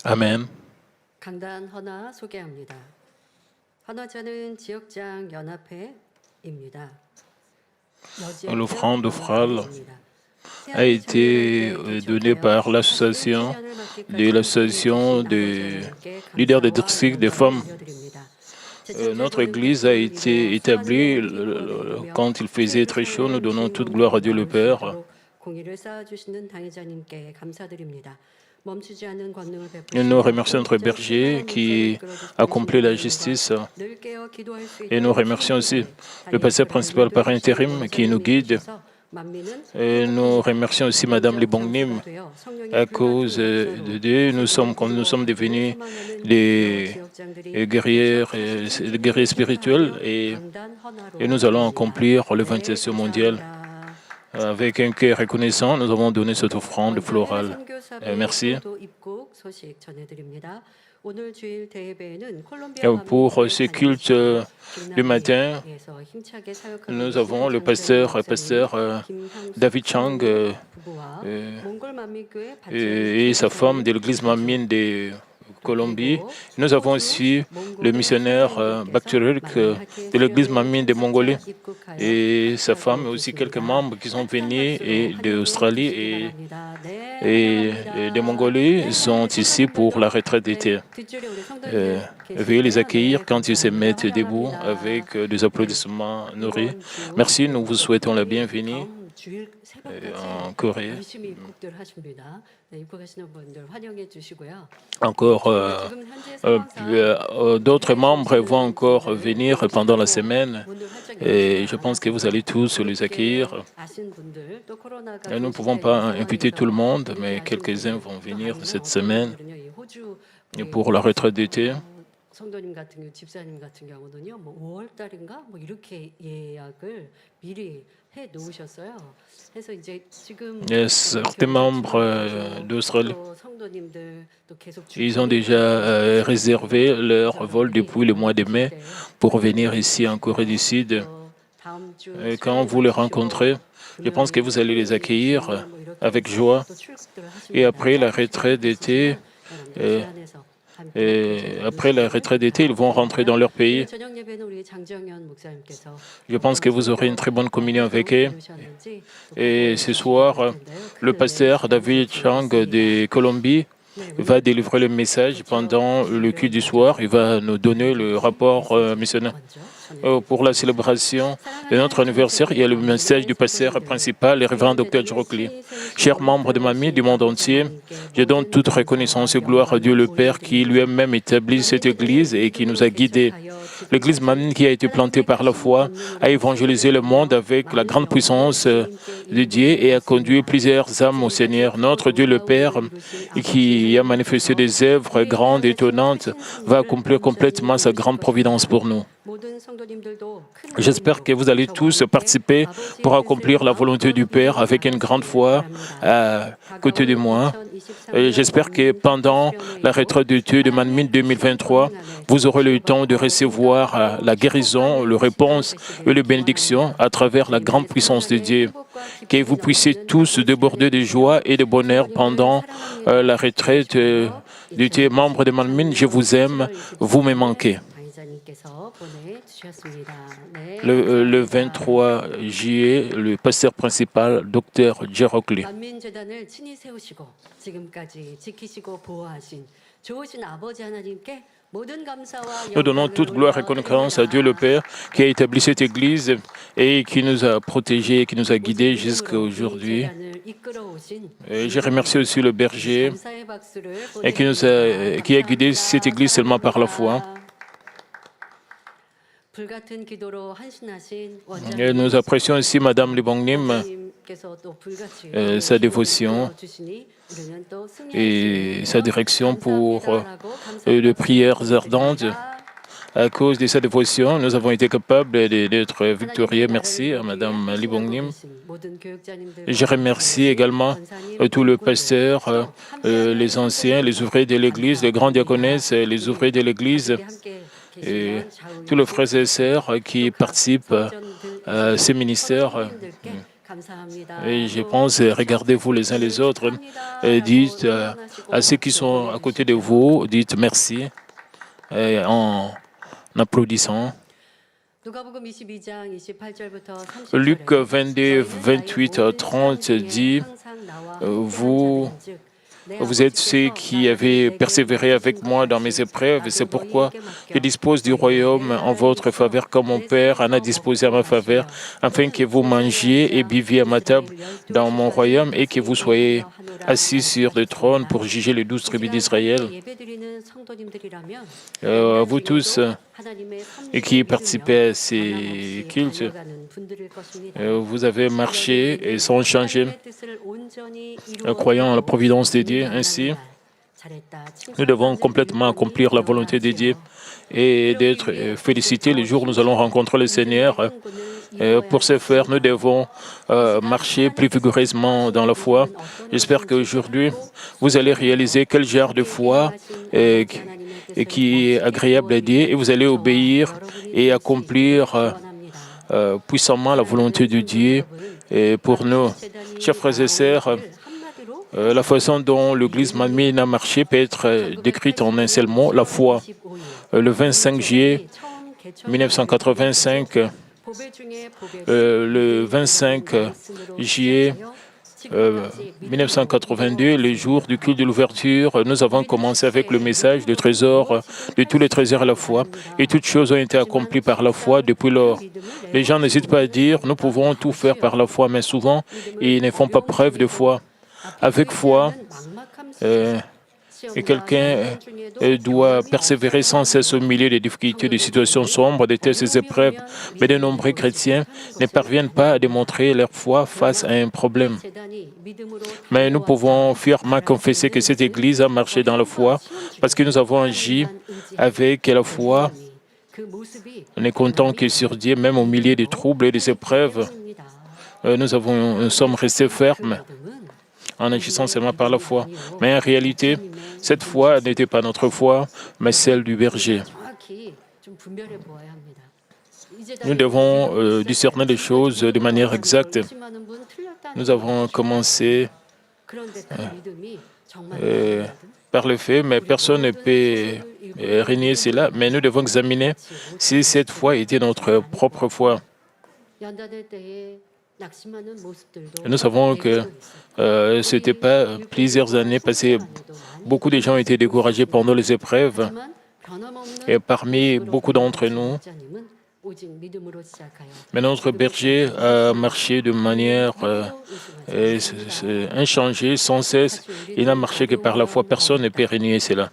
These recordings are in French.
Amen. 강단 헌화 소개합니다. 헌화자는 지역장 연합회입니다. L'offrande frale a été donnée par l'association des leaders des districts des femmes. Notre Église a été établie quand il faisait très chaud. Nous donnons toute gloire à Dieu le Père. Et nous remercions notre berger qui accomplit la justice. Et nous remercions aussi le pasteur principal par intérim qui nous guide. Et nous remercions aussi Madame Libongnim. À cause de Dieu, comme nous sommes devenus des guerriers spirituels et nous allons accomplir l'évangélisation mondiale. Avec un cœur reconnaissant, nous avons donné cette offrande florale. Merci. Pour ce culte du matin, nous avons le pasteur David Chang et sa femme de l'église Mamine de Colombie. Nous avons aussi le missionnaire Bakturik de l'église Mamine de Mongolie et sa femme et aussi quelques membres qui sont venus d'Australie et de Mongolie sont ici pour la retraite d'été. Veuillez les accueillir quand ils se mettent debout avec des applaudissements nourris. Merci, nous vous souhaitons la bienvenue en Corée. Encore d'autres membres vont encore venir pendant la semaine et je pense que vous allez tous les accueillir. Nous ne pouvons pas inviter tout le monde, mais quelques-uns vont venir cette semaine pour la retraite d'été. 성도님 같은 집사님 같은 경우는요, 5월 달인가 이렇게 예약을 미리 해 놓으셨어요. 그래서 이제 지금 certains membres d'Australie, ils ont déjà réservé leur vol depuis le mois de mai pour venir ici en Corée du Sud. Et quand vous les rencontrez, je pense que vous allez les accueillir avec joie. Et après la retraite d'été, ils vont rentrer dans leur pays. Je pense que vous aurez une très bonne communion avec eux. Et ce soir, le pasteur David Chang de Colombie va délivrer le message pendant le culte du soir. Il va nous donner le rapport missionnaire. Pour la célébration de notre anniversaire, il y a le message du pasteur principal, le révérend Dr. Jirokli. Chers membres de Mamie du monde entier, je donne toute reconnaissance et gloire à Dieu le Père qui lui-même établit cette Église et qui nous a guidés. L'Église Mamie qui a été plantée par la foi a évangélisé le monde avec la grande puissance de Dieu et a conduit plusieurs âmes au Seigneur. Notre Dieu le Père, qui a manifesté des œuvres grandes et étonnantes, va accomplir complètement sa grande providence pour nous. J'espère que vous allez tous participer pour accomplir la volonté du Père avec une grande foi à côté de moi. J'espère que pendant la retraite d'été de Manmin 2023, vous aurez le temps de recevoir la guérison, la réponse et les bénédictions à travers la grande puissance de Dieu. Que vous puissiez tous déborder de joie et de bonheur pendant la retraite d'été. Membres de Manmin, je vous aime, vous me manquez. Le 23 juillet, le pasteur principal, Dr. Jirokli. Nous donnons toute gloire et reconnaissance à Dieu le Père qui a établi cette Église et qui nous a protégés, qui nous a guidés jusqu'à aujourd'hui. Je remercie aussi le berger et qui a guidé cette Église seulement par la foi. Et nous apprécions aussi Madame Libongnim, sa dévotion et sa direction pour les prières ardentes. À cause de sa dévotion, nous avons été capables d'être victorieux. Merci à Madame Libongnim. Je remercie également tous les pasteurs, les anciens, les ouvriers de l'Église, les grands diaconesses, les ouvriers de l'Église et tous les frères et sœurs qui participent à ces ministères. Et je pense, regardez-vous les uns les autres, et dites à ceux qui sont à côté de vous, dites merci en applaudissant. Luc 22, 28, 30 dit, vous êtes ceux qui avez persévéré avec moi dans mes épreuves, et c'est pourquoi je dispose du royaume en votre faveur comme mon Père en a disposé à ma faveur, afin que vous mangiez et buviez à ma table dans mon royaume et que vous soyez assis sur des trônes pour juger les 12 tribus d'Israël. Vous tous et qui participez à ces cultes, vous avez marché et sont changés, croyant en la providence de Dieu. Ainsi, nous devons complètement accomplir la volonté de Dieu et d'être félicités le jour où nous allons rencontrer le Seigneur. Pour ce faire, nous devons marcher plus vigoureusement dans la foi. J'espère qu'aujourd'hui, vous allez réaliser quel genre de foi qui est agréable à Dieu et vous allez obéir et accomplir puissamment la volonté de Dieu. Et pour nous, chers frères et sœurs, la façon dont l'Église Manmin a marché peut être décrite en un seul mot, la foi. Le 25 juillet 1985, le 25 juillet 1982, le jour du culte de l'ouverture, nous avons commencé avec le message du trésor, de tous les trésors à la foi, et toutes choses ont été accomplies par la foi depuis lors. Les gens n'hésitent pas à dire, nous pouvons tout faire par la foi, mais souvent, ils ne font pas preuve de foi. Avec foi, et quelqu'un doit persévérer sans cesse au milieu des difficultés, des situations sombres, des tests et épreuves. Mais de nombreux chrétiens ne parviennent pas à démontrer leur foi face à un problème. Mais nous pouvons fièrement confesser que cette Église a marché dans la foi parce que nous avons agi avec la foi. Ne comptant que sur Dieu, même au milieu des troubles et des épreuves. Nous sommes restés fermes en agissant seulement par la foi. Mais en réalité, cette foi n'était pas notre foi, mais celle du berger. Nous devons discerner les choses de manière exacte. Nous avons commencé par le fait, mais personne ne peut régner cela. Mais nous devons examiner si cette foi était notre propre foi. Nous savons que ce n'était pas plusieurs années passées. Beaucoup de gens ont été découragés pendant les épreuves. Et parmi beaucoup d'entre nous, mais notre berger a marché de manière inchangée, sans cesse. Il n'a marché que par la foi. Personne ne peut régner cela.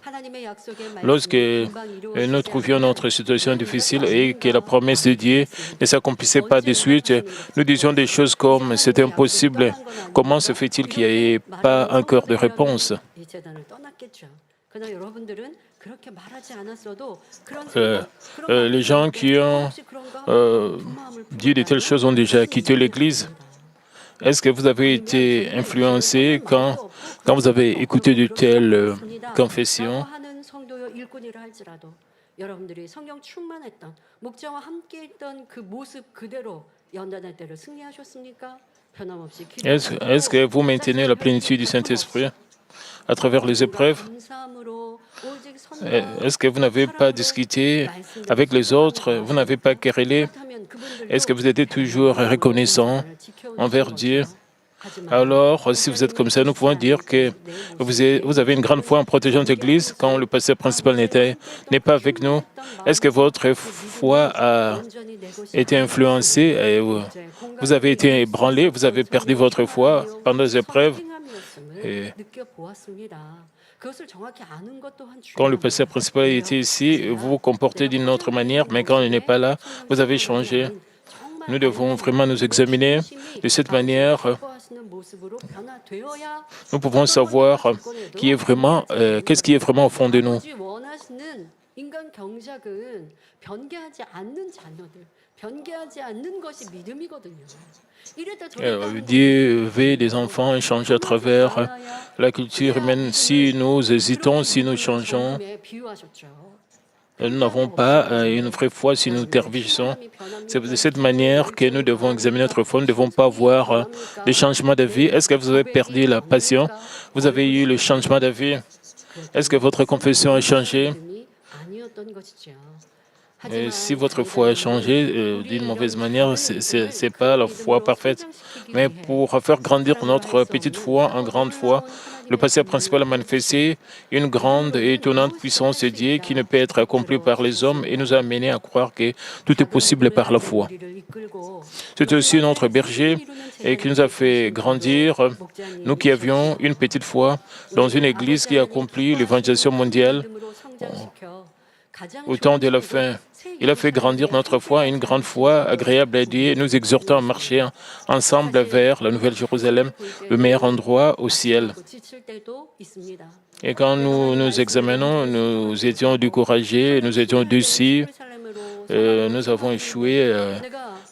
Lorsque nous trouvions notre situation difficile et que la promesse de Dieu ne s'accomplissait pas de suite, nous disions des choses comme « c'est impossible, comment se fait-il qu'il n'y ait pas encore de réponse ?» Les gens qui ont dit de telles choses ont déjà quitté l'Église. Est-ce que vous avez été influencé quand vous avez écouté de telles confessions? Est-ce que vous maintenez la plénitude du Saint-Esprit à travers les épreuves? Est-ce que vous n'avez pas discuté avec les autres? Vous n'avez pas querellé? Est-ce que vous êtes toujours reconnaissant envers Dieu? Alors, si vous êtes comme ça, nous pouvons dire que vous avez une grande foi en protégeant l'Église quand le pasteur principal n'est pas avec nous. Est-ce que votre foi a été influencée et vous avez été ébranlé, vous avez perdu votre foi pendant les épreuves? Et quand le pasteur principal était ici, vous vous comportez d'une autre manière, mais quand il n'est pas là, vous avez changé. Nous devons vraiment nous examiner de cette manière. Nous pouvons savoir qu'est-ce qui est vraiment au fond de nous. Dieu veut des enfants échanger à travers la culture humaine. Si nous hésitons, si nous changeons, nous n'avons pas une vraie foi si nous tergiversons. C'est de cette manière que nous devons examiner notre foi. Nous ne devons pas avoir des changements de vie. Est-ce que vous avez perdu la passion? Vous avez eu le changement de vie? Est-ce que votre confession a changé? Et si votre foi a changé d'une mauvaise manière, ce n'est pas la foi parfaite. Mais pour faire grandir notre petite foi en grande foi, le pasteur principal a manifesté une grande et étonnante puissance de Dieu qui ne peut être accomplie par les hommes et nous a amenés à croire que tout est possible par la foi. C'est aussi notre berger et qui nous a fait grandir, nous qui avions une petite foi dans une église qui a accompli l'évangélisation mondiale au temps de la fin. Il a fait grandir notre foi à une grande foi agréable à Dieu, nous exhortant à marcher ensemble vers la Nouvelle Jérusalem, le meilleur endroit au ciel. Et quand nous nous examinons, nous étions découragés, nous étions déçus, nous avons échoué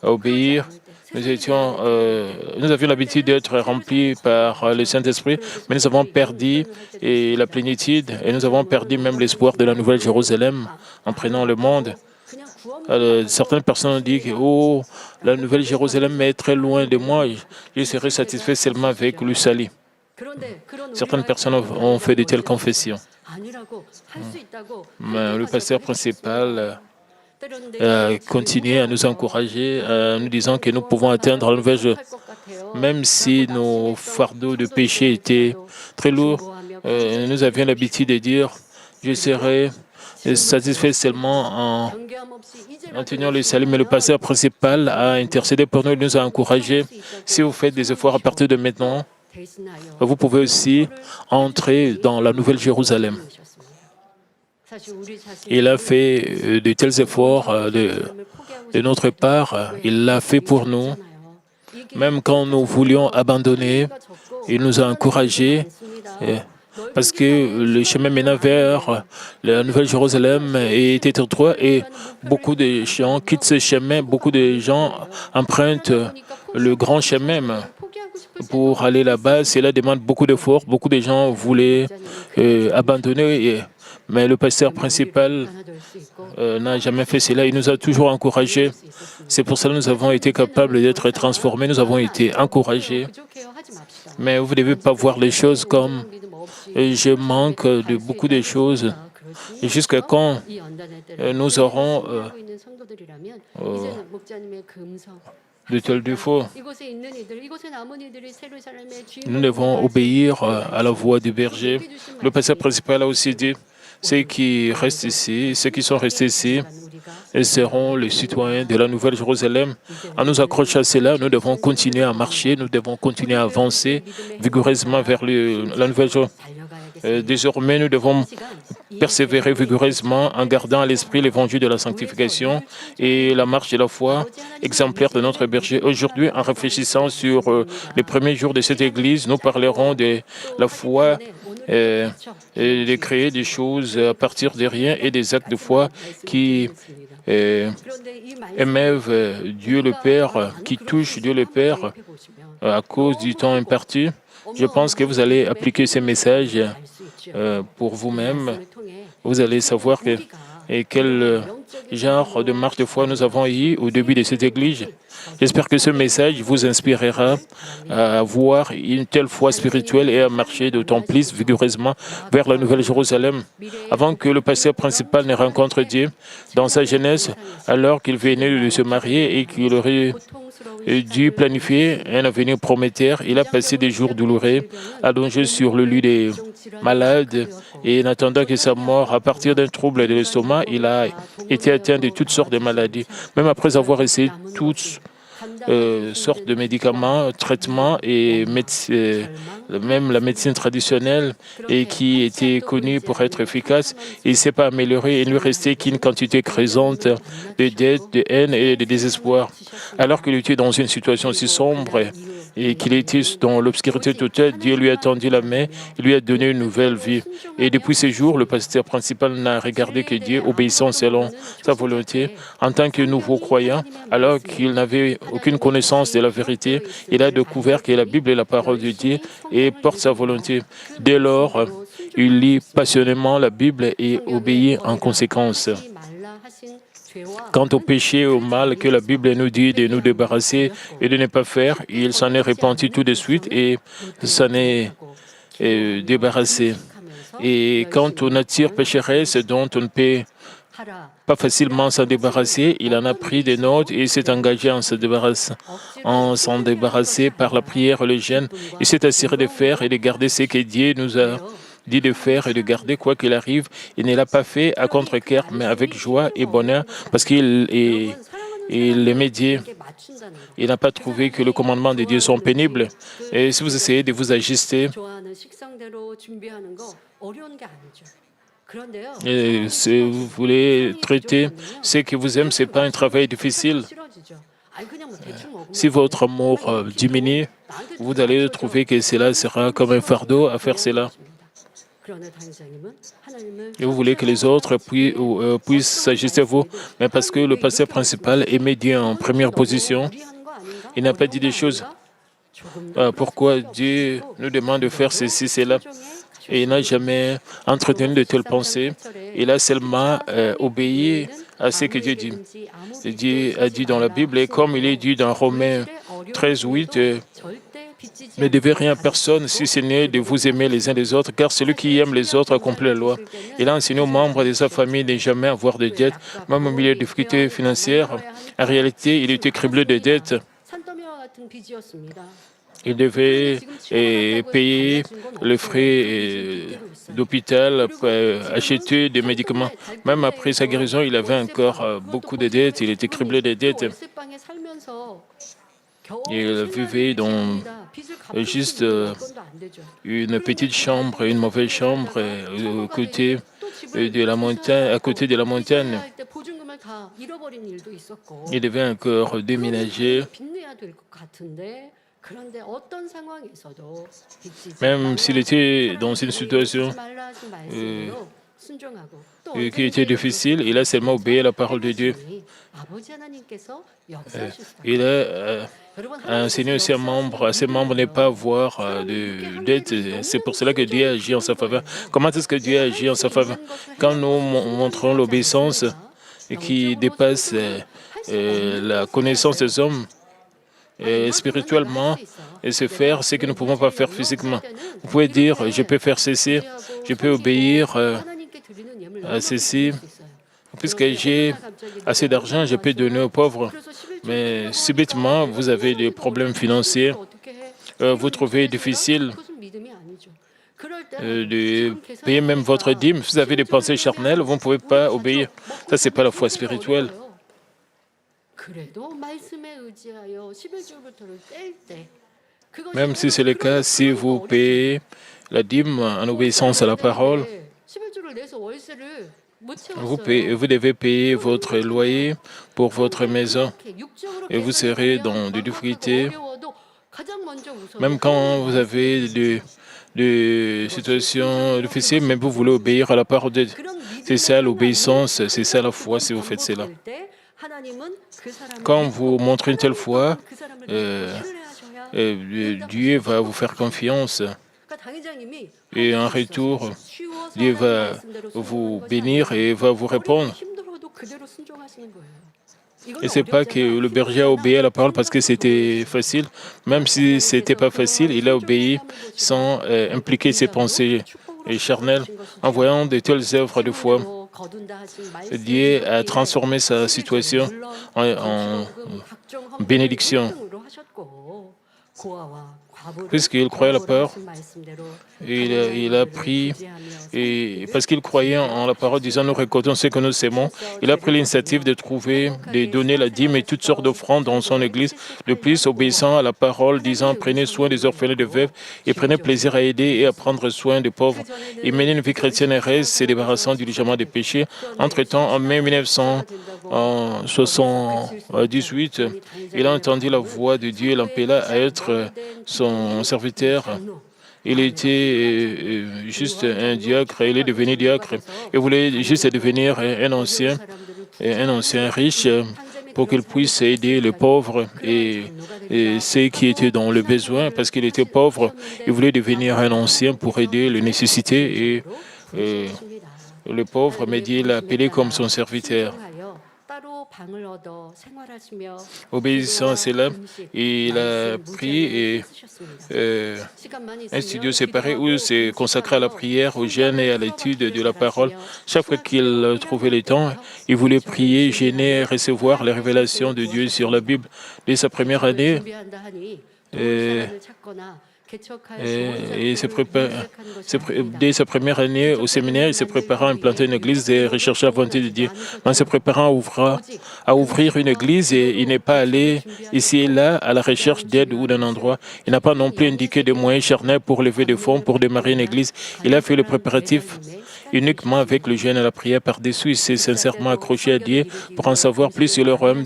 à obéir. Nous avions l'habitude d'être remplis par le Saint-Esprit, mais nous avons perdu la plénitude et nous avons perdu même l'espoir de la Nouvelle Jérusalem en prenant le monde. Certaines personnes ont dit que la Nouvelle Jérusalem est très loin de moi, je serai satisfait seulement avec le salut. Certaines personnes ont fait de telles confessions. Mais le pasteur principal continuer à nous encourager, nous disant que nous pouvons atteindre la nouvelle Jérusalem. Même si nos fardeaux de péché étaient très lourds, nous avions l'habitude de dire « Je serai satisfait seulement en tenant le salut ». Mais le pasteur principal a intercédé pour nous, il nous a encouragés. Si vous faites des efforts à partir de maintenant, vous pouvez aussi entrer dans la Nouvelle Jérusalem. Il a fait de tels efforts de notre part. Il l'a fait pour nous. Même quand nous voulions abandonner, il nous a encouragés parce que le chemin menant vers la Nouvelle Jérusalem était étroit et beaucoup de gens quittent ce chemin, beaucoup de gens empruntent le grand chemin pour aller là-bas. Cela demande beaucoup d'efforts. Beaucoup de gens voulaient abandonner. Mais le pasteur principal n'a jamais fait cela. Il nous a toujours encouragés. C'est pour cela que nous avons été capables d'être transformés. Nous avons été encouragés. Mais vous ne devez pas voir les choses comme je manque de beaucoup de choses. Jusqu'à quand nous aurons de tels défauts. Nous devons obéir à la voix du berger. Le pasteur principal a aussi dit ceux qui restent ici, ceux qui sont restés ici, seront les citoyens de la Nouvelle Jérusalem. En nous accrochant à cela, nous devons continuer à marcher, nous devons continuer à avancer vigoureusement vers la Nouvelle Jérusalem. Désormais, nous devons persévérer vigoureusement en gardant à l'esprit l'évangile de la sanctification et la marche de la foi exemplaire de notre berger. Aujourd'hui, en réfléchissant sur les premiers jours de cette Église, nous parlerons de la foi et de créer des choses à partir de rien et des actes de foi qui émeuvent Dieu le Père, qui touchent Dieu le Père à cause du temps imparti. Je pense que vous allez appliquer ces messages pour vous-même. Vous allez savoir quel genre de marche de foi nous avons eu au début de cette Église. J'espère que ce message vous inspirera à avoir une telle foi spirituelle et à marcher d'autant plus vigoureusement vers la Nouvelle Jérusalem. Avant que le pasteur principal ne rencontre Dieu dans sa jeunesse, alors qu'il venait de se marier et qu'il aurait dû planifier un avenir prometteur, il a passé des jours douloureux, allongé sur le lit des malades et en attendant que sa mort, à partir d'un trouble de l'estomac, il a été atteint de toutes sortes de maladies. Même après avoir essayé toutes sortes de médicaments, traitements et même la médecine traditionnelle et qui était connue pour être efficace, il ne s'est pas amélioré. Il ne lui restait qu'une quantité croissante de dettes, de haine et de désespoir. Alors qu'il était dans une situation si sombre et qu'il était dans l'obscurité totale, Dieu lui a tendu la main, il lui a donné une nouvelle vie. Et depuis ce jour, le pasteur principal n'a regardé que Dieu, obéissant selon sa volonté. En tant que nouveau croyant, alors qu'il n'avait aucune connaissance de la vérité, il a découvert que la Bible est la parole de Dieu et porte sa volonté. Dès lors, il lit passionnément la Bible et obéit en conséquence. Quant au péché et au mal que la Bible nous dit de nous débarrasser et de ne pas faire, il s'en est repenti tout de suite et s'en est débarrassé. Et quant aux natures pécheresses dont on ne peut pas facilement s'en débarrasser, il en a pris des notes et s'est engagé en s'en débarrasser par la prière, le jeûne. Il s'est assuré de faire et de garder ce que Dieu nous a dit de faire et de garder quoi qu'il arrive. Il ne l'a pas fait à contre-cœur, mais avec joie et bonheur, parce qu'il aimait Dieu. Il n'a pas trouvé que le commandement de Dieu sont pénibles. Et si vous essayez de vous ajuster, et si vous voulez traiter ce que vous aimez, ce n'est pas un travail difficile. Si votre amour diminue, vous allez trouver que cela sera comme un fardeau à faire cela. Et vous voulez que les autres puissent s'ajuster à vous, mais parce que le pasteur principal aimait Dieu en première position, il n'a pas dit des choses. Pourquoi Dieu nous demande de faire ceci, cela? Et il n'a jamais entretenu de telles pensées. Il a seulement obéi à ce que Dieu dit. Dieu a dit dans la Bible, et comme il est dit dans Romains 13, 8, ne devez rien à personne si ce n'est de vous aimer les uns les autres, car celui qui aime les autres accomplit la loi. Il a enseigné aux membres de sa famille de ne jamais avoir de dettes, même au milieu de difficultés financières. En réalité, il était criblé de dettes. Il devait payer les frais d'hôpital, acheter des médicaments. Même après sa guérison, il avait encore beaucoup de dettes. Il était criblé de dettes. Il vivait dans juste une petite chambre, une mauvaise chambre à côté de la montagne. Il devait encore déménager. Même s'il était dans une situation qui était difficile, il a seulement obéi à la parole de Dieu. Il a enseigné aussi à ses membres de ne pas avoir de dette. C'est pour cela que Dieu agit en sa faveur. Comment est-ce que Dieu agit en sa faveur? Quand nous montrons l'obéissance qui dépasse la connaissance des hommes, spirituellement, et se faire ce que nous ne pouvons pas faire physiquement. Vous pouvez dire, je peux faire ceci, je peux obéir à ceci. Puisque j'ai assez d'argent, je peux donner aux pauvres. Mais subitement, vous avez des problèmes financiers. Vous trouvez difficile de payer même votre dîme. Vous avez des pensées charnelles, vous ne pouvez pas obéir. Ça, ce n'est pas la foi spirituelle. Même si c'est le cas, si vous payez la dîme en obéissance à la parole, vous devez payer votre loyer pour votre maison et vous serez dans des difficultés. Même quand vous avez des situations difficiles, mais vous voulez obéir à la parole de Dieu. C'est ça l'obéissance, c'est ça la foi si vous faites cela. Quand vous montrez une telle foi, Dieu va vous faire confiance. Et en retour, Dieu va vous bénir et va vous répondre. Et ce n'est pas que le berger a obéi à la parole parce que c'était facile. Même si ce n'était pas facile, il a obéi sans impliquer ses pensées charnelles. En voyant de telles œuvres de foi, Dieu a transformé sa situation en bénédiction. Puisqu'il croyait la parole, il a pris, et parce qu'il croyait en la parole, disant nous récoltons ce que nous aimons, il a pris l'initiative de donner la dîme et toutes sortes d'offrandes dans son église. De plus, obéissant à la parole, disant prenez soin des orphelins de veuves et prenez plaisir à aider et à prendre soin des pauvres. Il menait une vie chrétienne heureuse, se débarrassant diligemment des péchés. Entre-temps, en mai 1978, il a entendu la voix de Dieu et l'appela à être son serviteur. Il était juste un diacre, il est devenu diacre. Il voulait juste devenir un ancien riche pour qu'il puisse aider les pauvres et ceux qui étaient dans le besoin, parce qu'il était pauvre. Il voulait devenir un ancien pour aider les nécessités et le pauvre, mais Dieu l'a appelé comme son serviteur. Obéissant à cela, il a pris et un studio séparé où s'est consacré à la prière, au jeûne et à l'étude de la parole. Chaque fois qu'il trouvait le temps, il voulait prier, jeûner, recevoir les révélations de Dieu sur la Bible. Dès sa première année, dès sa première année au séminaire, il s'est préparé à implanter une église et rechercher la volonté de Dieu. En se préparant à ouvrir une église, et il n'est pas allé ici et là à la recherche d'aide ou d'un endroit. Il n'a pas non plus indiqué de moyens charnels pour lever des fonds pour démarrer une église. Il a fait le préparatif uniquement avec le jeûne et la prière par-dessus. Il s'est sincèrement accroché à Dieu pour en savoir plus sur le royaume.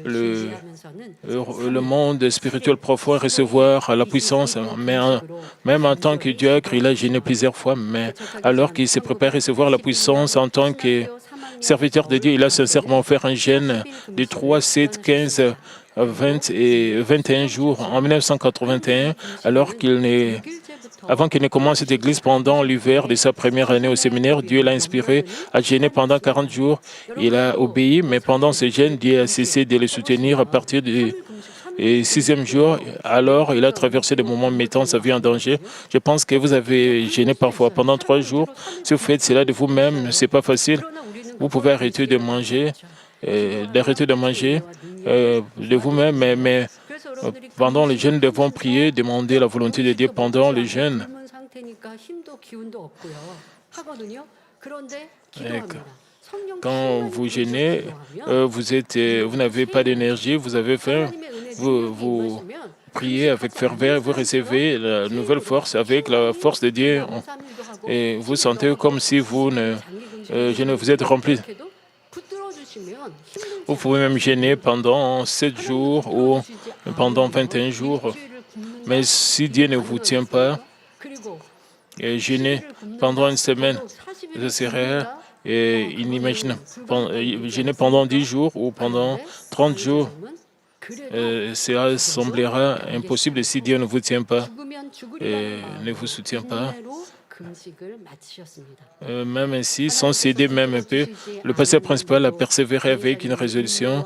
Le monde spirituel profond, recevoir la puissance, mais même en tant que diacre, il a gêné plusieurs fois, mais alors qu'il s'est préparé à recevoir la puissance en tant que serviteur de Dieu, il a sincèrement fait un jeûne de 3, 7, 15, 20 et 21 jours en 1981, avant qu'il ne commence cette église pendant l'hiver de sa première année au séminaire. Dieu l'a inspiré à jeûner pendant 40 jours. Il a obéi, mais pendant ce jeûne, Dieu a cessé de le soutenir à partir du 6e jour. Alors, il a traversé des moments mettant sa vie en danger. Je pense que vous avez jeûné parfois pendant 3 jours. Si vous faites cela de vous-même, ce n'est pas facile. Vous pouvez arrêter de manger, de vous-même, mais pendant le jeûne, nous devons prier, demander la volonté de Dieu pendant le jeûne. Quand vous jeûnez, vous n'avez pas d'énergie, vous avez faim, vous priez avec ferveur, vous recevez la nouvelle force avec la force de Dieu et vous sentez comme si vous êtes rempli. Vous pouvez même jeûner pendant 7 jours ou pendant 21 jours. Mais si Dieu ne vous tient pas, jeûner pendant une semaine, ce serait inimaginable. Jeûner pendant 10 jours ou pendant 30 jours, cela semblera impossible si Dieu ne vous tient pas et ne vous soutient pas. Même ainsi, sans céder même un peu, le pasteur principal a persévéré avec une résolution.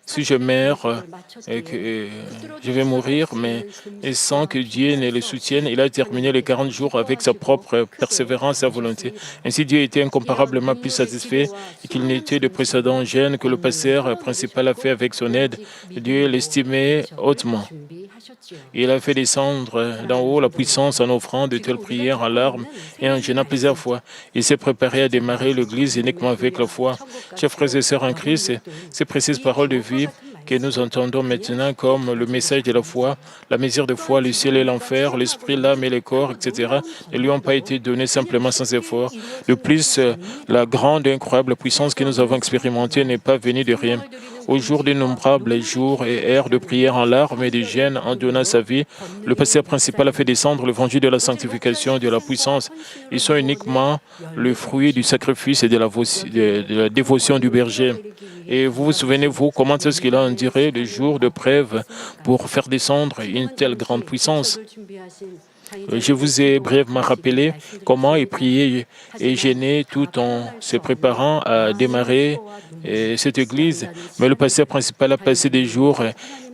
Si je meurs, je vais mourir, mais sans que Dieu ne le soutienne, il a terminé les 40 jours avec sa propre persévérance et sa volonté. Ainsi, Dieu était incomparablement plus satisfait qu'il n'était de précédent jeûne que le pasteur principal a fait avec son aide. Dieu l'estimait hautement. Il a fait descendre d'en haut la puissance en offrant de telles prières en larmes et en jeûnant plusieurs fois. Il s'est préparé à démarrer l'Église uniquement avec la foi. Chers frères et sœurs en Christ, ces précieuses paroles de vie que nous entendons maintenant comme le message de la foi, la mesure de foi, le ciel et l'enfer, l'esprit, l'âme et le corps, etc., ne lui ont pas été donnés simplement sans effort. De plus, la grande et incroyable puissance que nous avons expérimentée n'est pas venue de rien. Au jour d'innombrables jours et heures de prière en larmes et de jeûne en donnant sa vie, le pasteur principal a fait descendre l'évangile de la sanctification et de la puissance. Ils sont uniquement le fruit du sacrifice et de la dévotion du berger. Et vous vous souvenez-vous comment est-ce qu'il a enduré le jour de preuve pour faire descendre une telle grande puissance? Je vous ai brièvement rappelé comment il priait et jeûnait tout en se préparant à démarrer cette église. Mais le pasteur principal a passé des jours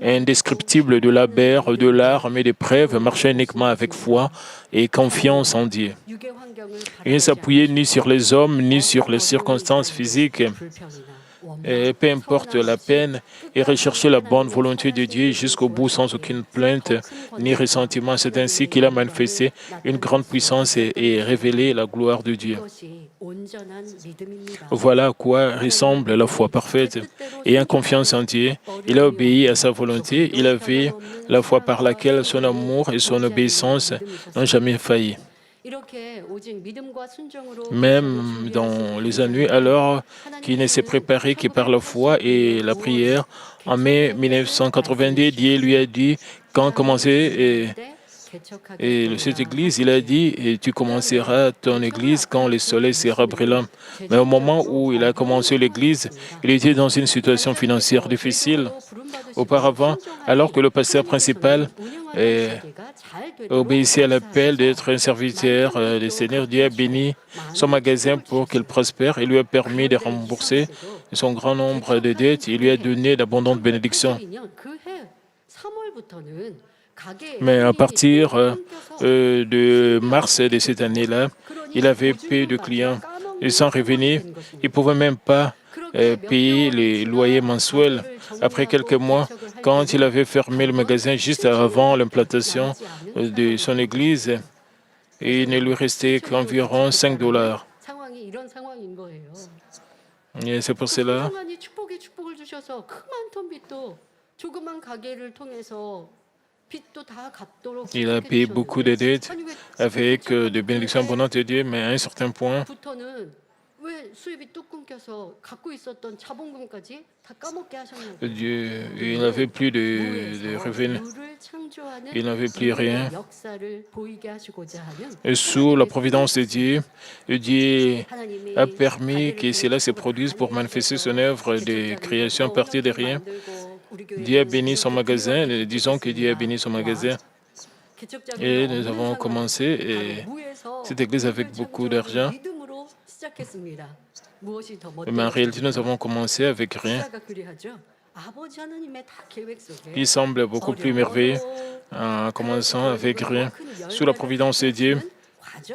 indescriptibles de labeur, de larmes et d'épreuves, marchant uniquement avec foi et confiance en Dieu. Il ne s'appuyait ni sur les hommes, ni sur les circonstances physiques. Et peu importe la peine, et rechercher la bonne volonté de Dieu jusqu'au bout sans aucune plainte ni ressentiment. C'est ainsi qu'il a manifesté une grande puissance et révélé la gloire de Dieu. Voilà à quoi ressemble la foi parfaite. Ayant confiance en Dieu, il a obéi à sa volonté, il avait la foi par laquelle son amour et son obéissance n'ont jamais failli. Même dans les années alors qu'il ne s'est préparé que par la foi et la prière, en mai 1982, Dieu lui a dit quand commencer Et cette église, il a dit, et tu commenceras ton église quand le soleil sera brillant. Mais au moment où il a commencé l'église, il était dans une situation financière difficile. Auparavant, alors que le pasteur principal obéissait à l'appel d'être un serviteur du Seigneur, Dieu a béni son magasin pour qu'il prospère et lui a permis de rembourser son grand nombre de dettes. Il lui a donné d'abondantes bénédictions. Mais à partir de mars de cette année-là, il avait peu de clients et sans revenus. Il ne pouvait même pas payer les loyers mensuels. Après quelques mois, quand il avait fermé le magasin juste avant l'implantation de son église, il ne lui restait qu'environ $5. Et c'est pour cela il a payé beaucoup de dettes avec des bénédictions abondantes de Dieu, mais à un certain point, Dieu, il n'avait plus de revenus, il n'avait plus rien. Et sous la providence de Dieu, Dieu a permis que cela se produise pour manifester son œuvre de création à partir de rien. Dieu a béni son magasin, disons que Dieu a béni son magasin. Et nous avons commencé cette église avec beaucoup d'argent. Mais en réalité, nous avons commencé avec rien. Il semble beaucoup plus merveilleux en commençant avec rien. Sous la providence de Dieu,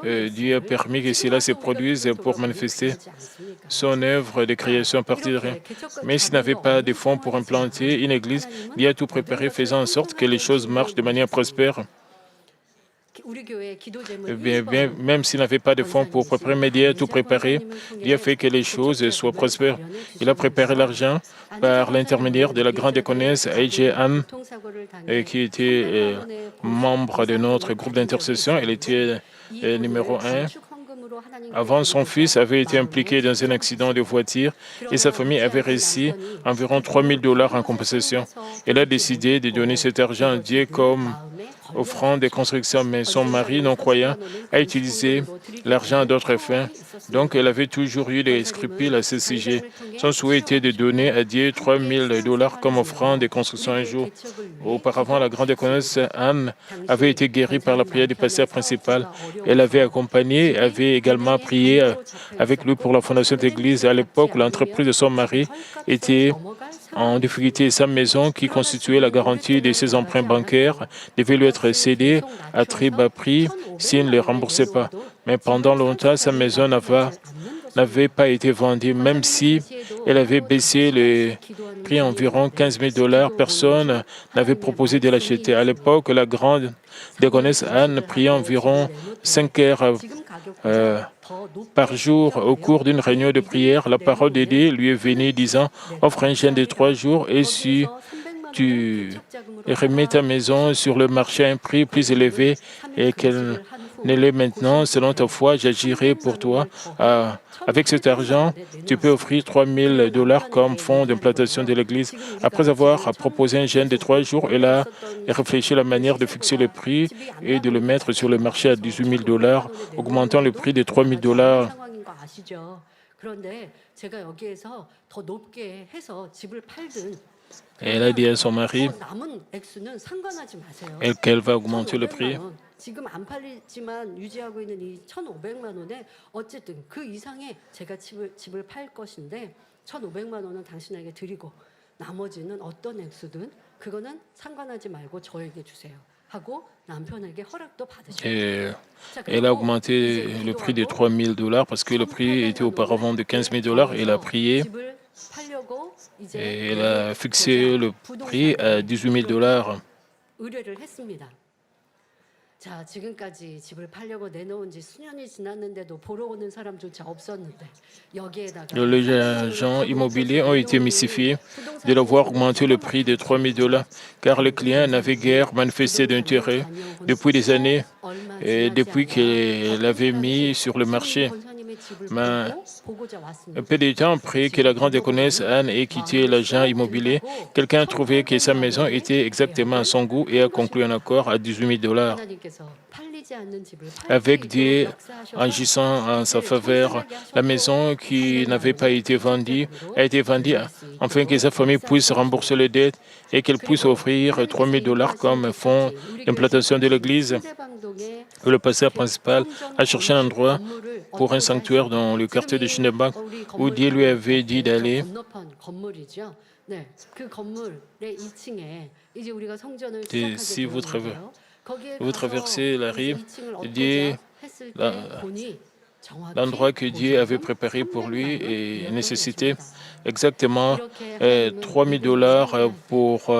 Dieu a permis que cela se produise pour manifester son œuvre de création à partir de rien. Mais s'il n'avait pas de fonds pour implanter une église, Dieu a tout préparé, faisant en sorte que les choses marchent de manière prospère. Même s'il n'avait pas de fonds pour préparer, mais Dieu a tout préparé. Dieu a fait que les choses soient prospères. Il a préparé l'argent par l'intermédiaire de la grande diaconesse A.J. Anne, qui était membre de notre groupe d'intercession. Elle était numéro 1. Avant, son fils avait été impliqué dans un accident de voiture et sa famille avait reçu environ $3,000 en compensation. Elle a décidé de donner cet argent à Dieu comme offrande de construction, mais son mari, non-croyant, a utilisé l'argent à d'autres fins. Donc, elle avait toujours eu des scrupules à ce sujet. Son souhait était de donner à Dieu $3,000 comme offrande de construction un jour. Auparavant, la grande diaconesse Anne avait été guérie par la prière du pasteur principal. Elle avait accompagné et avait également prié avec lui pour la fondation de l'église. À l'époque, l'entreprise de son mari était en difficulté. Sa maison, qui constituait la garantie de ses emprunts bancaires, devait lui être cédée à très bas prix s'il ne les remboursait pas. Mais pendant longtemps, sa maison n'avait pas été vendue, même si elle avait baissé le prix à environ $15,000. Personne n'avait proposé de l'acheter. À l'époque, la grande diaconesse Anne priait environ 5 heures par jour. Au cours d'une réunion de prière, la parole de Dieu lui est venue disant « Offre un jeûne de 3 jours et si tu remets ta maison sur le marché à un prix plus élevé et qu'elle ne l'est maintenant, selon ta foi, j'agirai pour toi. Avec cet argent, tu peux offrir $3,000 comme fonds d'implantation de l'Église. » Après avoir proposé un jeûne de 3 jours, elle a réfléchi à la manière de fixer le prix et de le mettre sur le marché à $18,000, augmentant le prix de $3,000. Et elle a dit à son mari qu'elle va augmenter le prix. 지금 안 팔리지만 유지하고 있는 이 1,500만 원에 어쨌든 그 이상의 제가 집을 팔 것인데 1,500만 원은 당신에게 드리고 나머지는 어떤 액수든 그거는 상관하지 말고 저에게 주세요. 하고 남편에게 허락도 받으셨죠. Et elle a augmenté le prix de $3,000 parce que le prix était auparavant de $15,000. Elle a prié et elle a fixé le prix à $18,000. 의뢰를 했습니다. 자, 지금까지 집을 팔려고 내놓은 지 수년이 지났는데도 보러 오는 사람조차 없었는데 여기에다가 Les agents immobiliers ont été mystifiés de l'avoir augmenté le prix de $3,000 car les clients n'avaient guère manifesté d'intérêt depuis des années et depuis qu'elle l'avait mis sur le marché. Mais peu de temps après que la grande économiste Anne ait quitté l'agent immobilier, quelqu'un a trouvé que sa maison était exactement à son goût et a conclu un accord à 18 000 $. Avec Dieu agissant en sa faveur, la maison qui n'avait pas été vendue a été vendue afin que sa famille puisse rembourser les dettes et qu'elle puisse offrir 3 000 $ comme fonds d'implantation de l'église. Le pasteur principal a cherché un endroit pour un sanctuaire dans le quartier de Schneebach où Dieu lui avait dit d'aller. Et si vous traversez la rive, Dieu, l'endroit que Dieu avait préparé pour lui et nécessitait exactement 3 000 $ pour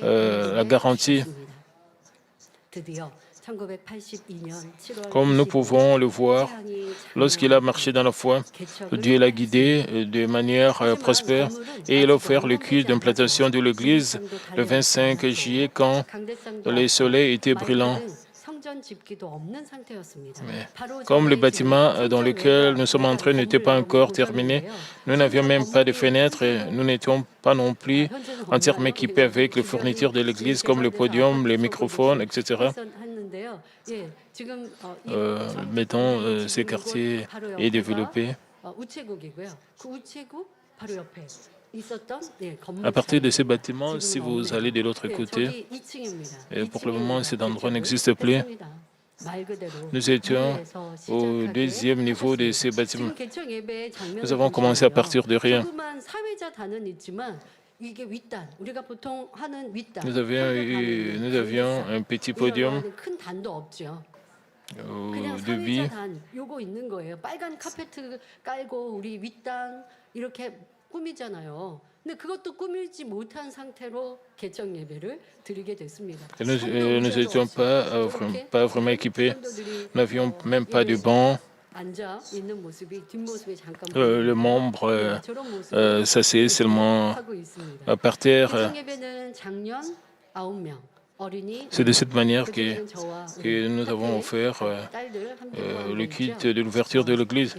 la garantie. Comme nous pouvons le voir, lorsqu'il a marché dans la foi, Dieu l'a guidé de manière prospère et il a offert le culte d'implantation de l'église le 25 juillet quand le soleil était brillant. Mais comme le bâtiment dans lequel nous sommes entrés n'était pas encore terminé, nous n'avions même pas de fenêtres et nous n'étions pas non plus entièrement équipés avec les fournitures de l'église comme le podium, les microphones, etc. Mettons, ce quartier est développé. À partir de ces bâtiments, si vous allez de l'autre côté, pour le moment, cet endroit n'existe plus. Nous étions au deuxième niveau de ces bâtiments. Nous avons commencé à partir de rien. Nous avions un petit podium au début. Nous n'étions pas vraiment équipés. Nous n'avions même pas de banc. Le membre s'asseyait seulement par terre. C'est de cette manière que nous avons offert le culte de l'ouverture de l'église.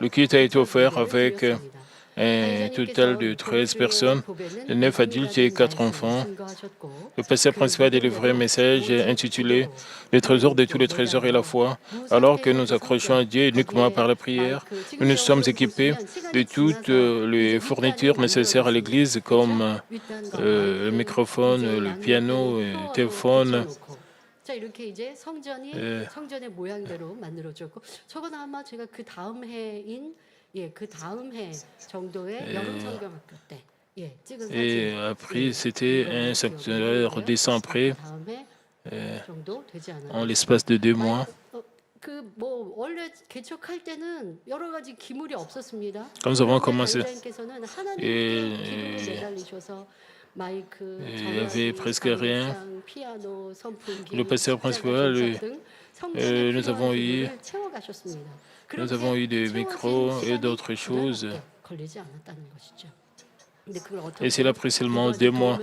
Le culte a été offert avec un total de 13 personnes, 9 adultes et 4 enfants. Le pasteur principal a délivré un message intitulé « Le trésor de tous les trésors et la foi ». Alors que nous accrochons à Dieu uniquement par la prière, nous nous sommes équipés de toutes les fournitures nécessaires à l'église comme le microphone, le piano, le téléphone. Et après, c'était un sanctuaire décent après, en l'espace de 2 mois. Quand nous avons commencé, il n'y avait presque rien. Le pasteur principal, nous avons eu des micros et d'autres choses. Et c'est là pris seulement 2 mois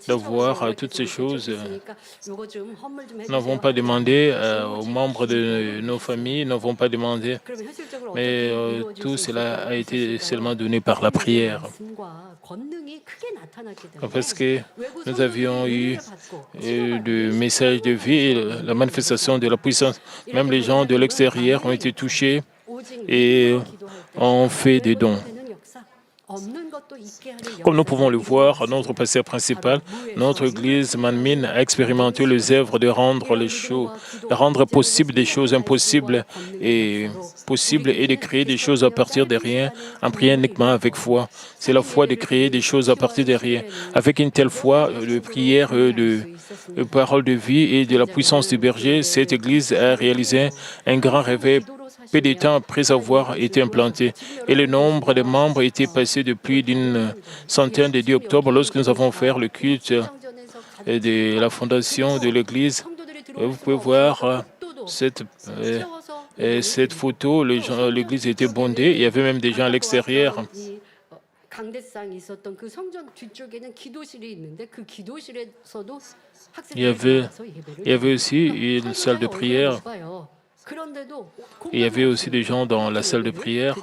d'avoir toutes ces choses. Nous n'avons pas demandé aux membres de nos familles, nous n'avons pas demandé, mais tout cela a été seulement donné par la prière. Parce que nous avions eu le message de vie et la manifestation de la puissance. Même les gens de l'extérieur ont été touchés et ont fait des dons. Comme nous pouvons le voir, notre pasteur principal, notre église Manmin a expérimenté les œuvres de rendre possible des choses impossibles et de créer des choses à partir de rien, en priant uniquement avec foi. C'est la foi de créer des choses à partir de rien. Avec une telle foi, de prière, de paroles de vie et de la puissance du berger, cette église a réalisé un grand réveil peu de temps après avoir été implantée. Et le nombre de membres était passé de plus d'une centaine le 10 octobre lorsque nous avons fait le culte de la fondation de l'église. Vous pouvez voir cette photo, l'église était bondée, il y avait même des gens à l'extérieur. Il y avait aussi une salle de prière. Il y avait aussi des gens dans la salle de prière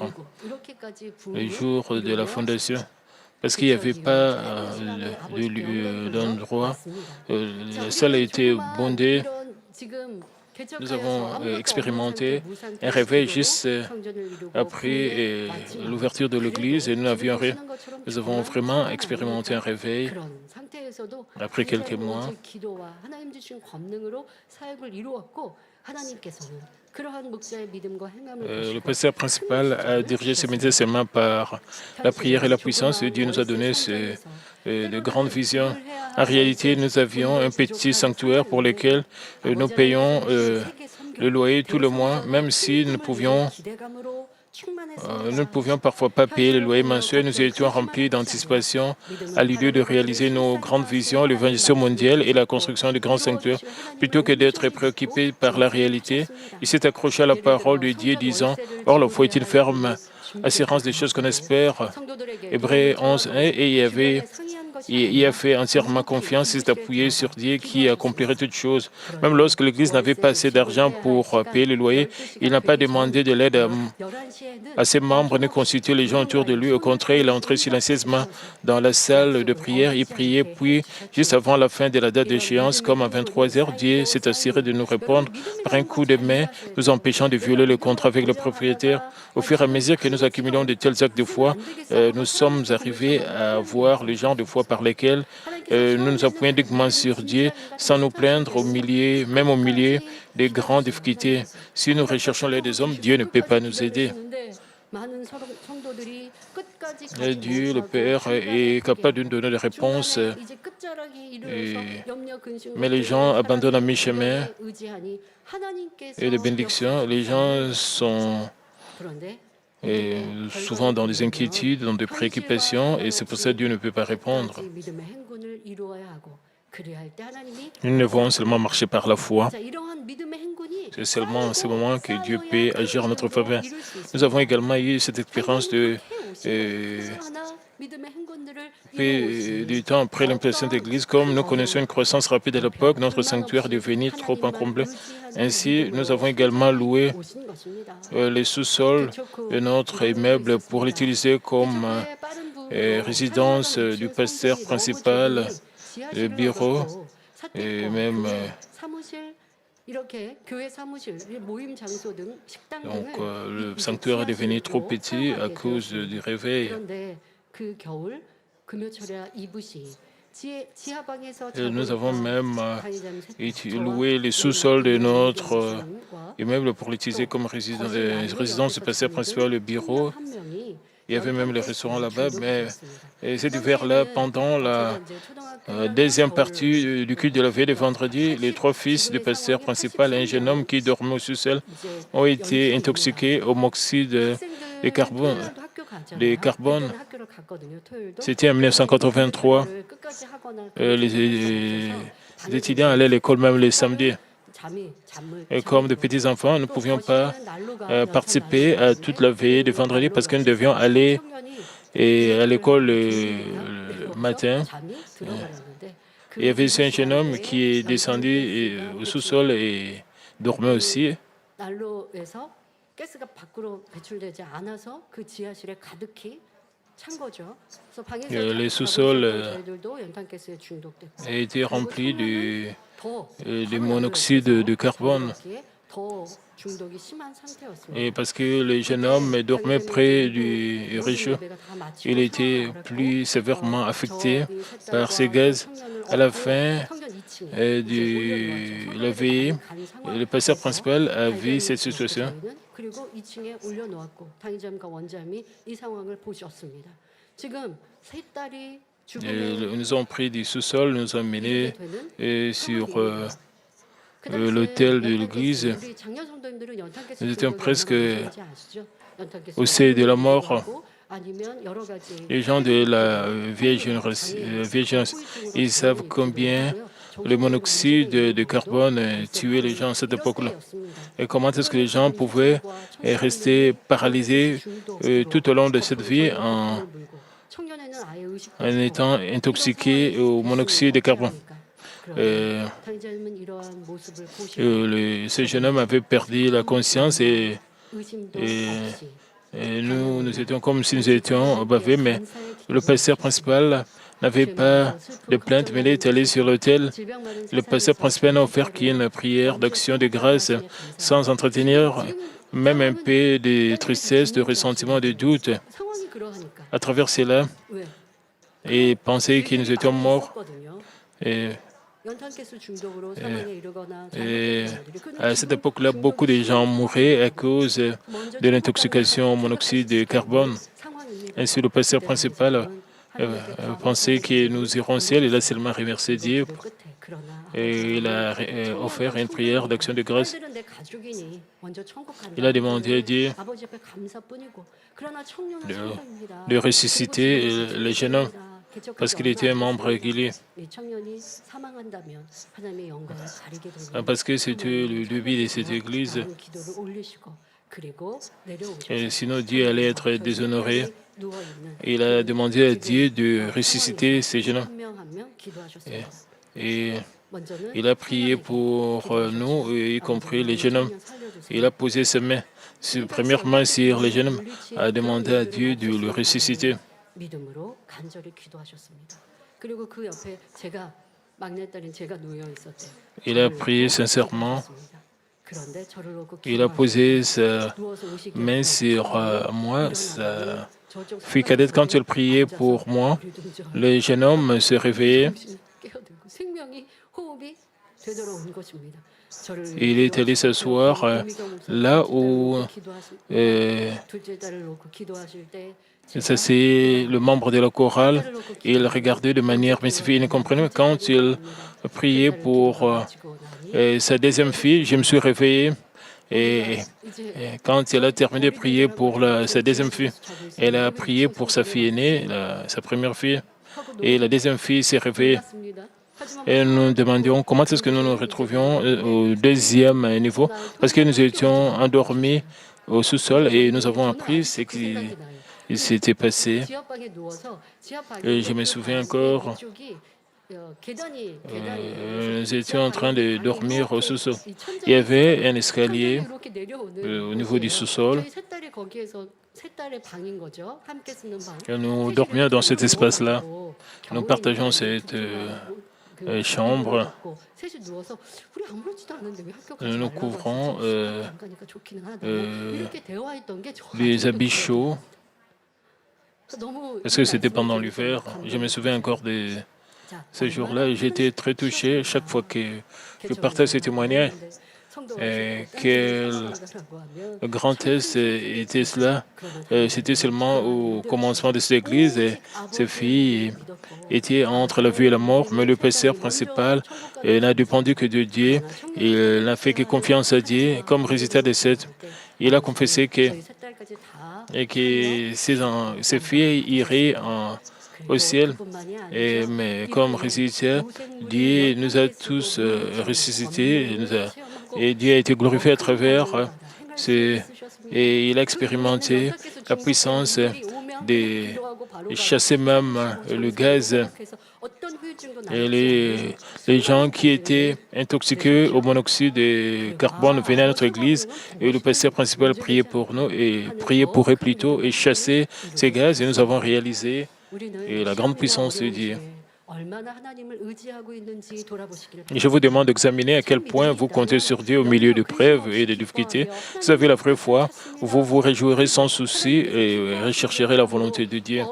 les jours de la fondation, parce qu'il n'y avait pas d'endroit. La salle a été bondée. Nous avons expérimenté un réveil juste après l'ouverture de l'église et nous avons vraiment expérimenté un réveil après quelques mois. Le pasteur principal a dirigé ce ministère seulement par la prière et la puissance. Et Dieu nous a donné de grandes visions. En réalité, nous avions un petit sanctuaire pour lequel nous payons le loyer tout le mois, même si nous ne pouvions parfois pas payer le loyer mensuel. Nous étions remplis d'anticipation à l'idée de réaliser nos grandes visions, l'évangélisation mondiale et la construction de grands sanctuaires. Plutôt que d'être préoccupé par la réalité, il s'est accroché à la parole de Dieu disant « Or, la foi est une ferme assurance des choses qu'on espère ». Hébreux 11, 1, et il a fait entièrement confiance, il s'est appuyé sur Dieu qui accomplirait toutes choses. Même lorsque l'Église n'avait pas assez d'argent pour payer le loyer, il n'a pas demandé de l'aide à ses membres ni consulté les gens autour de lui. Au contraire, il est entré silencieusement dans la salle de prière, il priait, puis, juste avant la fin de la date d'échéance, comme à 23 heures, Dieu s'est assuré de nous répondre par un coup de main, nous empêchant de violer le contrat avec le propriétaire. Au fur et à mesure que nous accumulons de tels actes de foi, nous sommes arrivés à voir le genre de foi par lesquels nous nous appuyons uniquement sur Dieu sans nous plaindre même au milieu des grandes difficultés. Si nous recherchons l'aide des hommes, Dieu ne peut pas nous aider. Dieu, le Père, est capable de nous donner des réponses, mais les gens abandonnent à mi-chemin et des bénédictions. Les gens sont souvent dans des inquiétudes, dans des préoccupations, et c'est pour ça que Dieu ne peut pas répondre. Nous ne devons seulement marcher par la foi. C'est seulement en ce moment que Dieu peut agir en notre faveur. Nous avons également eu cette expérience du temps après l'implantation de l'Église. Comme nous connaissions une croissance rapide à l'époque, notre sanctuaire devenait trop encombré. Ainsi, nous avons également loué les sous-sols de notre immeuble pour l'utiliser comme résidence du pasteur principal, le bureau et même le sanctuaire est devenu trop petit à cause du réveil. Nous avons même loué les sous-sols de notre immeuble pour l'utiliser comme résidence du pasteur principal, le bureau. Il y avait même le restaurant là-bas, mais cet hiver-là, pendant la deuxième partie du culte de la veille de vendredi, les trois fils du pasteur principal et un jeune homme qui dormait au sous-sol ont été intoxiqués au monoxyde de carbone. C'était en 1983. Les étudiants allaient à l'école même les samedis. Et comme de petits enfants, nous ne pouvions pas participer à toute la veillée de vendredi parce que nous devions aller à l'école le matin. Il y avait un jeune homme qui est descendu au sous-sol et dormait aussi. Les sous-sols a été rempli de monoxyde de carbone. Et parce que le jeune homme dormait près du réchaud, il était plus sévèrement affecté par ces gaz. À la fin de la veillée, le pasteur principal a vu cette situation. Nous avons pris du sous-sol, nous avons emmenés sur l'hôtel de l'église. Nous étions presque au seuil de la mort. Les gens de la vieille génération, ils savent combien le monoxyde de carbone tuait les gens à cette époque-là. Et comment est-ce que les gens pouvaient rester paralysés tout au long de cette vie en étant intoxiqués au monoxyde de carbone. ce jeune homme avait perdu la conscience et nous étions comme si nous étions bavés, mais le pasteur principal n'avait pas de plainte, mais il est allé sur l'autel. Le pasteur principal n'a offert qu'une prière d'action de grâce sans entretenir même un peu de tristesse, de ressentiment, de doute. À travers cela, et penser que nous étions morts. Et à cette époque-là, beaucoup de gens mouraient à cause de l'intoxication au monoxyde de carbone. Ainsi, le pasteur principal pensait que nous irons au ciel. Il a seulement remercié Dieu et il a offert une prière d'action de grâce. Il a demandé à Dieu de ressusciter le jeune homme parce qu'il était un membre régulier. Parce que c'était le début de cette église. Et sinon, Dieu allait être déshonoré. Il a demandé à Dieu de ressusciter ces jeunes hommes. Et il a prié pour nous, y compris les jeunes hommes. Il a posé ses mains, ses premières mains sur les jeunes hommes, a demandé à Dieu de le ressusciter. Il a prié sincèrement. Il a posé sa main sur moi, sa fille cadette. Quand il priait pour moi, le jeune homme se réveillait. Il est allé s'asseoir là où ça c'est le membre de la chorale. Il regardait de manière mystifiée. Il ne comprenait pas. Quand il priait pour sa deuxième fille, je me suis réveillé. Et quand elle a terminé de prier pour sa deuxième fille, elle a prié pour sa fille aînée, sa première fille. Et la deuxième fille s'est réveillée. Et nous demandions comment est-ce que nous nous retrouvions au deuxième niveau, parce que nous étions endormis au sous-sol et nous avons appris ce qui s'était passé. Et je me souviens encore, nous étions en train de dormir au sous-sol. Il y avait un escalier au niveau du sous-sol. Et nous dormions dans cet espace-là. Nous partageons cette chambre. Nous couvrons les habits chauds. Parce que c'était pendant l'hiver. Je me souviens encore de ce jour-là. J'étais très touché chaque fois que je partage ce témoignage. Quel grand-est était cela. C'était seulement au commencement de cette église. Et ces filles étaient entre la vie et la mort, mais le pasteur principal n'a dépendu que de Dieu. Il n'a fait que confiance à Dieu. Comme résultat de cette, il a confessé que ses filles iraient au ciel. Mais comme résultat, Dieu nous a tous ressuscités et Dieu a été glorifié à travers et il a expérimenté la puissance de chasser même le gaz. Et les gens qui étaient intoxiqués au monoxyde de carbone venaient à notre église et le pasteur principal priait pour nous et priait pour eux plutôt et chassait ces gaz et nous avons réalisé la grande puissance de Dieu. Je vous demande d'examiner à quel point vous comptez sur Dieu au milieu de preuves et de difficultés. Si vous avez la vraie foi, vous vous réjouirez sans souci et rechercherez la volonté de Dieu.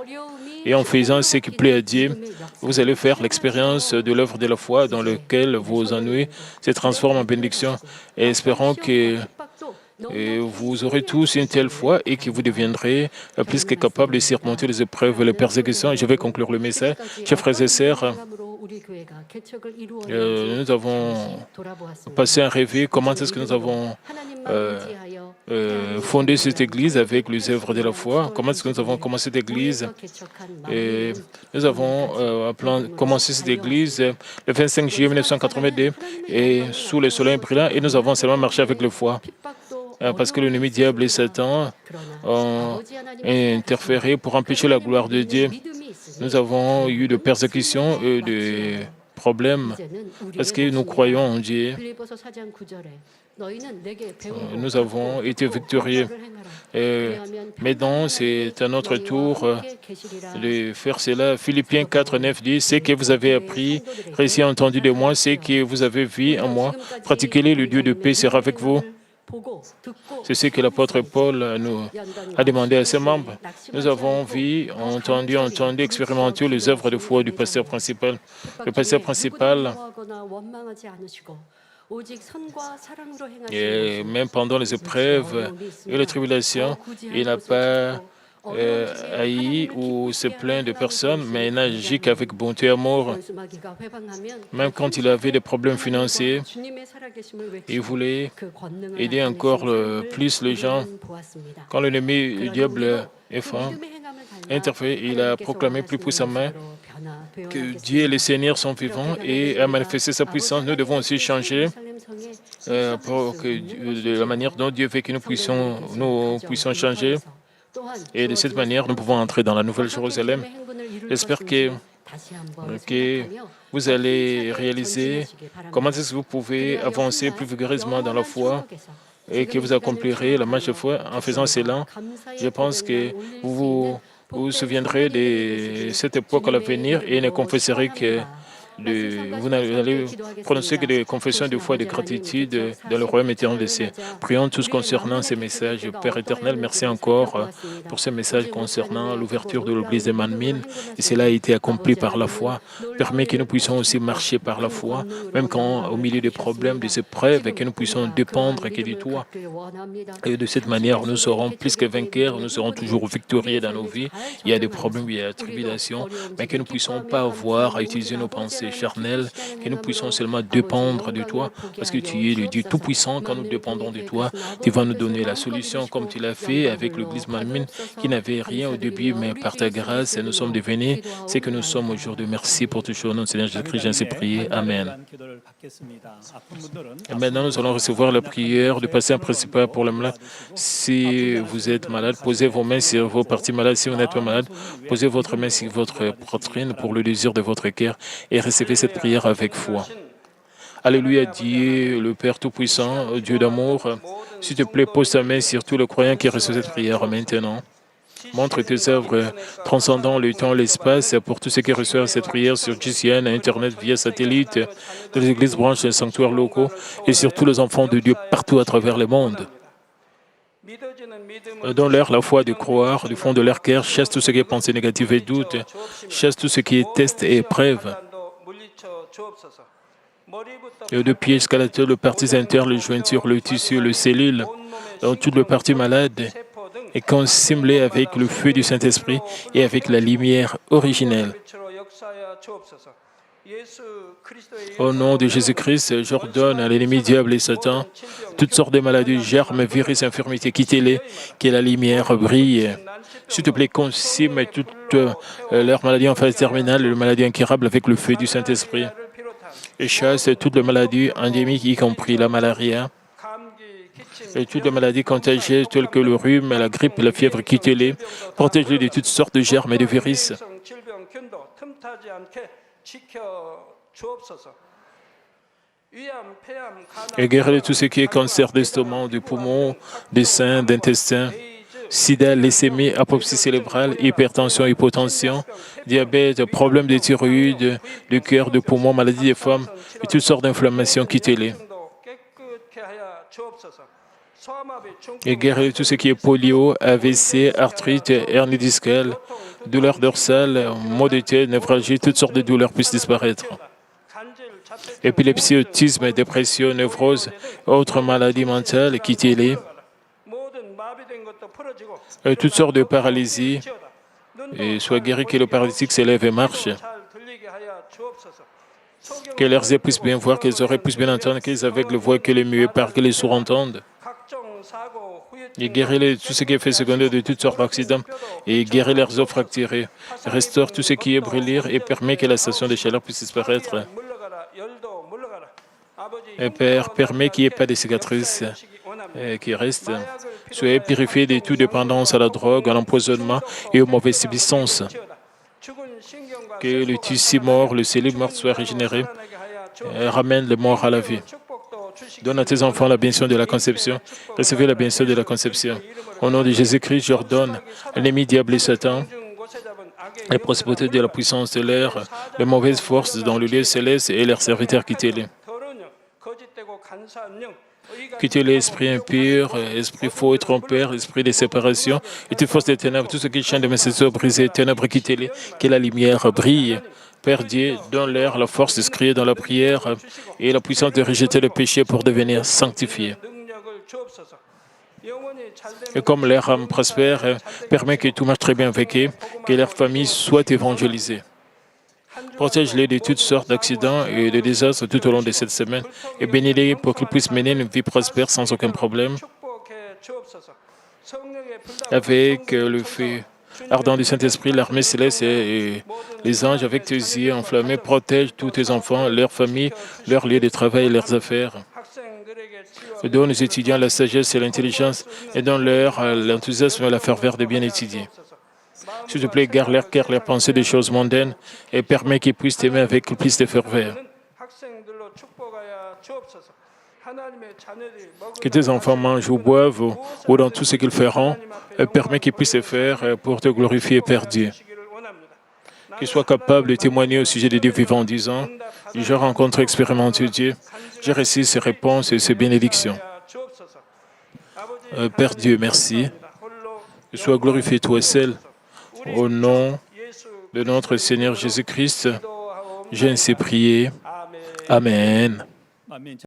Et en faisant ce qui plaît à Dieu, vous allez faire l'expérience de l'œuvre de la foi dans laquelle vos ennuis se transforment en bénédiction. Et espérons que vous aurez tous une telle foi et que vous deviendrez plus que capable de surmonter les épreuves et les persécutions. Je vais conclure le message. Chers frères et sœurs, nous avons passé un réveil. Comment est-ce que nous avons fondé cette église avec les œuvres de la foi? Comment est-ce que nous avons commencé cette église? Et nous avons commencé cette église le 25 juillet 1982 et sous le soleil brillant et nous avons seulement marché avec la foi. Parce que l'ennemi diable et Satan ont interféré pour empêcher la gloire de Dieu. Nous avons eu de persécutions et de problèmes parce que nous croyons en Dieu. 빌립보서 4장 9절에 너희는 내게 Nous avons été victorieux. Et maintenant, c'est à notre tour de faire cela. Philippiens 4, 9 dit, ce que vous avez appris, réussi entendu de moi, ce que vous avez vu en moi, pratiquez-le, le Dieu de paix sera avec vous. C'est ce que l'apôtre Paul nous a demandé à ses membres. Nous avons vu, entendu, expérimenté les œuvres de foi du pasteur principal. Le pasteur principal, et même pendant les épreuves et les tribulations, il n'a pas haï ou se plaint de personne, mais il n'agit qu'avec bonté et amour. Même quand il avait des problèmes financiers, il voulait aider encore plus les gens. Quand l'ennemi, le diable, est fort, interféré, il a proclamé plus puissamment que Dieu et le Seigneur sont vivants et a manifesté sa puissance. Nous devons aussi changer pour que, de la manière dont Dieu veut que nous puissions changer. Et de cette manière, nous pouvons entrer dans la Nouvelle Jérusalem. J'espère que vous allez réaliser comment est-ce que vous pouvez avancer plus vigoureusement dans la foi et que vous accomplirez la marche de foi en faisant cela. Je pense que vous vous souviendrez de cette époque à l'avenir et ne confesserez que vous n'allez prononcer que des confessions de foi et de gratitude dans le royaume éternel des cieux. Prions tous concernant ces messages. Père éternel, merci encore pour ces messages concernant l'ouverture de l'église de Manmin. Et cela a été accompli par la foi. Permets que nous puissions aussi marcher par la foi, même quand au milieu des problèmes, des épreuves, et que nous puissions dépendre que de toi. Et de cette manière, nous serons plus que vainqueurs, nous serons toujours victorieux dans nos vies. Il y a des problèmes, il y a des tribulations, mais que nous ne puissions pas avoir à utiliser nos pensées charnel, que nous puissions seulement dépendre de toi, parce que tu es le Dieu Tout-Puissant. Quand nous dépendons de toi, tu vas nous donner la solution, comme tu l'as fait avec l'église Manmin, qui n'avait rien au début, mais par ta grâce, nous sommes devenus ce que nous sommes aujourd'hui. Merci pour tout chose. Au nom de Seigneur Jésus-Christ, j'ai ainsi prié. Amen. Et maintenant, nous allons recevoir la prière du pasteur principal pour les malades. Si vous êtes malade, posez vos mains sur vos parties malades. Si vous n'êtes pas malade, posez votre main sur votre poitrine pour le désir de votre cœur et recevez cette prière avec foi. Alléluia, Dieu, le Père Tout-Puissant, Dieu d'amour, s'il te plaît, pose ta main sur tous les croyants qui reçoivent cette prière maintenant. Montre tes œuvres transcendant le temps et l'espace pour tous ceux qui reçoivent cette prière sur GCN, Internet, via satellite, dans les églises branches, les sanctuaires locaux et sur tous les enfants de Dieu partout à travers le monde. Donne-leur la foi de croire, du fond de leur cœur, chasse tout ce qui est pensée négative et doute, chasse tout ce qui est test et épreuve. Et de pieds jusqu'à la tête, le parties internes, les jointures, le tissu, les cellules, dans toutes les parties malades, et consume-les avec le feu du Saint-Esprit et avec la lumière originelle. Au nom de Jésus-Christ, j'ordonne à l'ennemi diable et Satan toutes sortes de maladies, germes, virus, infirmités, quittez-les, que la lumière brille. S'il te plaît, consume toutes leurs maladies en phase terminale et les maladies incurables avec le feu du Saint-Esprit. Et chasse toutes les maladies endémiques, y compris la malaria, et toutes les maladies contagieuses telles que le rhume, la grippe, la fièvre, quittez-les. Protège-les de toutes sortes de germes et de virus. Et guéris tout ce qui est cancer d'estomac, du poumon, des seins, d'intestin, sida, leucémie, apoplexie cérébrale, hypertension, hypotension, diabète, problèmes de thyroïde, de cœur, de poumon, maladies des femmes et toutes sortes d'inflammations, quittez-les. Et guéris tout ce qui est polio, AVC, arthrite, hernie discale, douleurs dorsales, maux de tête, névralgie, toutes sortes de douleurs puissent disparaître. Épilepsie, autisme, dépression, névrose, autres maladies mentales, quittez-les. Et toutes sortes de paralysies, et soient guéris, que le paralytique s'élève et marche. Que leurs yeux puissent bien voir, que les oreilles puissent bien entendre, que les aveugles voient, que les muets parlent, que les sourds entendent. Et guéris tout ce qui est fait secondaire de toutes sortes d'accidents, et guéris leurs os fracturés. Restaure tout ce qui est brûlé et permet que la station de chaleur puisse disparaître. Et Père, permet qu'il n'y ait pas de cicatrices qui restent. Soyez purifiés de toute dépendance à la drogue, à l'empoisonnement et aux mauvaises substances. Que le tissu mort, le cellule morte soit régénéré. Ramène les morts à la vie. Donne à tes enfants la bénédiction de la conception. Recevez la bénédiction de la conception. Au nom de Jésus-Christ, j'ordonne l'ennemi, diable et Satan, les prospérités de la puissance de l'air, les mauvaises forces dans le lieu céleste et leurs serviteurs quittez-les. Quittez l'esprit impur, esprit faux et trompeur, esprit de séparation, et toute force des ténèbres, tout ce qui chaîne de mes sceaux brisés, ténèbres, quittez-les, que la lumière brille. Père Dieu, donne-leur la force de se crier dans la prière et la puissance de rejeter le péché pour devenir sanctifiés. Et comme leur âme prospère, permet que tout marche très bien avec eux, que leur famille soit évangélisée. Protège-les de toutes sortes d'accidents et de désastres tout au long de cette semaine et bénis-les pour qu'ils puissent mener une vie prospère sans aucun problème. Avec le feu ardent du Saint-Esprit, l'armée céleste et les anges avec tes yeux enflammés protègent tous tes enfants, leurs familles, leurs lieux de travail et leurs affaires. Donne aux étudiants la sagesse et l'intelligence et donne-leur l'enthousiasme et la ferveur de bien étudier. S'il te plaît, garde leur cœur, leurs pensées des choses mondaines et permets qu'ils puissent t'aimer avec plus de ferveur. Que tes enfants mangent ou boivent ou dans tout ce qu'ils feront, permets qu'ils puissent le faire pour te glorifier, Père Dieu. Qu'ils soient capables de témoigner au sujet de Dieu vivant en disant « Je rencontre et expérimente Dieu, j'ai reçu ses réponses et ses bénédictions. » Père Dieu, merci. Que sois glorifié toi seul. Au nom de notre Seigneur Jésus-Christ, j'ai ainsi prié. Amen.